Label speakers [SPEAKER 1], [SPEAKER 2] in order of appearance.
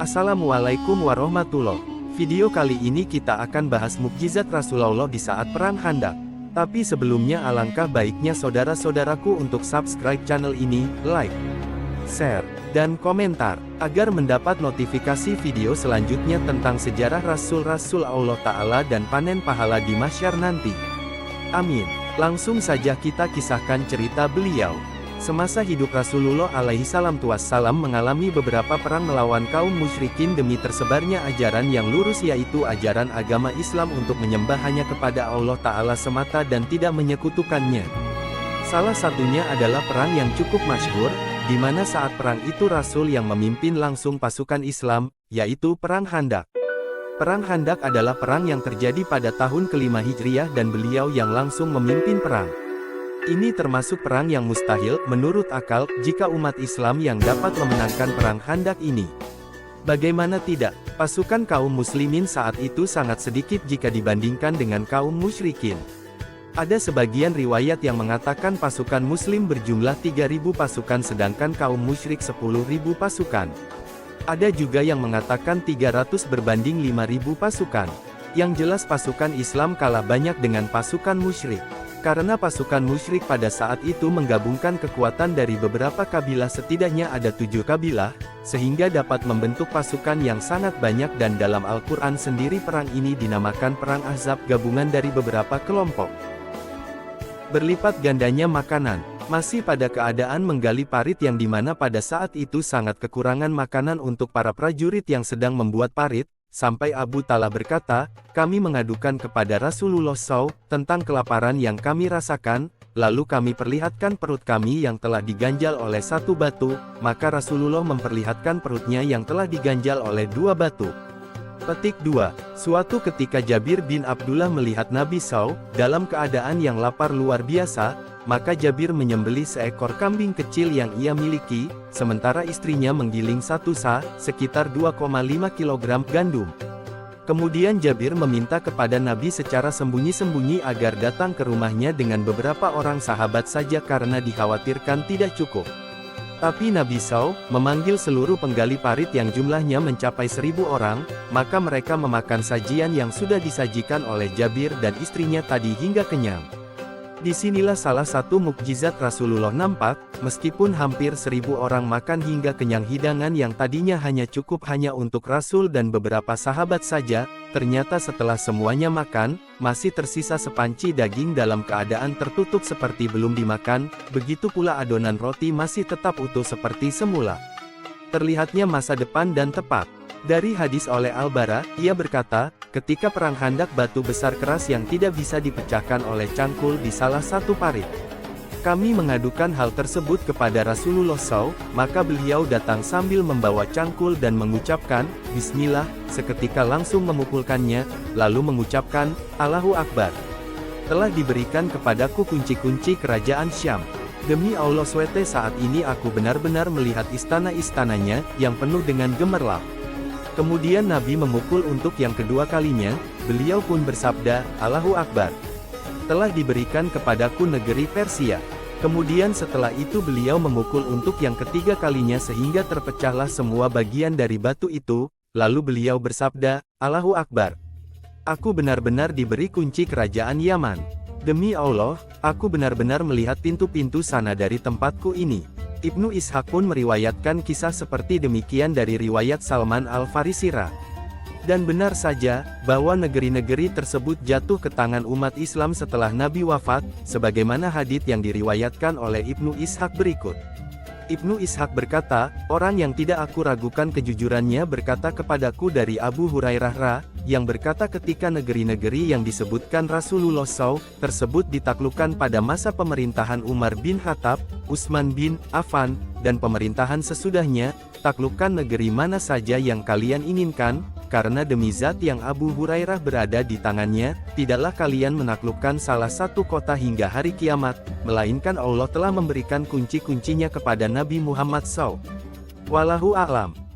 [SPEAKER 1] Assalamualaikum warahmatullahi. Video kali ini kita akan bahas mukjizat Rasulullah di saat Perang Khandaq. Tapi sebelumnya alangkah baiknya saudara-saudaraku untuk subscribe channel ini, like, share, dan komentar, agar mendapat notifikasi video selanjutnya tentang sejarah Rasul-Rasul Allah Ta'ala dan panen pahala di mahsyar nanti. Amin. Langsung saja kita kisahkan cerita beliau. Semasa hidup Rasulullah alaihissalam mengalami beberapa perang melawan kaum musyrikin demi tersebarnya ajaran yang lurus, yaitu ajaran agama Islam untuk menyembah hanya kepada Allah Ta'ala semata dan tidak menyekutukannya. Salah satunya adalah perang yang cukup masyhur, di mana saat perang itu Rasul yang memimpin langsung pasukan Islam, yaitu Perang Khandaq. Perang Khandaq adalah perang yang terjadi pada tahun ke-5 Hijriah dan beliau yang langsung memimpin perang. Ini termasuk perang yang mustahil, menurut akal, jika umat Islam yang dapat memenangkan perang Khandaq ini. Bagaimana tidak, pasukan kaum muslimin saat itu sangat sedikit jika dibandingkan dengan kaum musyrikin. Ada sebagian riwayat yang mengatakan pasukan muslim berjumlah 3.000 pasukan sedangkan kaum musyrik 10.000 pasukan. Ada juga yang mengatakan 300 berbanding 5.000 pasukan. Yang jelas pasukan Islam kalah banyak dengan pasukan musyrik. Karena pasukan musyrik pada saat itu menggabungkan kekuatan dari beberapa kabilah, setidaknya ada 7 kabilah, sehingga dapat membentuk pasukan yang sangat banyak, dan dalam Al-Quran sendiri perang ini dinamakan Perang Ahzab, gabungan dari beberapa kelompok. Berlipat gandanya makanan, masih pada keadaan menggali parit yang dimana pada saat itu sangat kekurangan makanan untuk para prajurit yang sedang membuat parit. Sampai Abu Talha berkata, kami mengadukan kepada Rasulullah SAW tentang kelaparan yang kami rasakan, lalu kami perlihatkan perut kami yang telah diganjal oleh 1 batu, maka Rasulullah memperlihatkan perutnya yang telah diganjal oleh 2 batu. Petik 2. Suatu ketika Jabir bin Abdullah melihat Nabi SAW dalam keadaan yang lapar luar biasa, maka Jabir menyembelih seekor kambing kecil yang ia miliki, sementara istrinya menggiling 1 sa, sekitar 2,5 kg gandum. Kemudian Jabir meminta kepada Nabi secara sembunyi-sembunyi agar datang ke rumahnya dengan beberapa orang sahabat saja karena dikhawatirkan tidak cukup. Tapi Nabi SAW memanggil seluruh penggali parit yang jumlahnya mencapai 1.000 orang, maka mereka memakan sajian yang sudah disajikan oleh Jabir dan istrinya tadi hingga kenyang. Disinilah salah satu mukjizat Rasulullah nampak, meskipun hampir 1.000 orang makan hingga kenyang hidangan yang tadinya hanya cukup hanya untuk Rasul dan beberapa sahabat saja, ternyata setelah semuanya makan, masih tersisa sepanci daging dalam keadaan tertutup seperti belum dimakan, begitu pula adonan roti masih tetap utuh seperti semula. Terlihatnya masa depan dan tepat. Dari hadis oleh Al-Bara, ia berkata, ketika perang Khandaq batu besar keras yang tidak bisa dipecahkan oleh cangkul di salah satu parit. Kami mengadukan hal tersebut kepada Rasulullah SAW, maka beliau datang sambil membawa cangkul dan mengucapkan, Bismillah, seketika langsung memukulkannya, lalu mengucapkan, Allahu Akbar. Telah diberikan kepadaku kunci-kunci kerajaan Syam. Demi Allah swete saat ini aku benar-benar melihat istana-istananya, yang penuh dengan gemerlap. Kemudian Nabi memukul untuk yang kedua kalinya, beliau pun bersabda, Allahu Akbar. Telah diberikan kepadaku negeri Persia. Kemudian setelah itu beliau memukul untuk yang ketiga kalinya sehingga terpecahlah semua bagian dari batu itu, lalu beliau bersabda, Allahu Akbar. Aku benar-benar diberi kunci kerajaan Yaman. Demi Allah, aku benar-benar melihat pintu-pintu sana dari tempatku ini. Ibnu Ishaq pun meriwayatkan kisah seperti demikian dari riwayat Salman Al-Farisira. Dan benar saja, bahwa negeri-negeri tersebut jatuh ke tangan umat Islam setelah Nabi wafat, sebagaimana hadits yang diriwayatkan oleh Ibnu Ishaq berikut. Ibnu Ishaq berkata, orang yang tidak aku ragukan kejujurannya berkata kepadaku dari Abu Hurairah yang berkata ketika negeri-negeri yang disebutkan Rasulullah SAW tersebut ditaklukkan pada masa pemerintahan Umar bin Khattab, Utsman bin Affan, dan pemerintahan sesudahnya, taklukkan negeri mana saja yang kalian inginkan, karena demi zat yang Abu Hurairah berada di tangannya, tidaklah kalian menaklukkan salah satu kota hingga hari kiamat, melainkan Allah telah memberikan kunci-kuncinya kepada Nabi Muhammad SAW. Wallahu a'lam.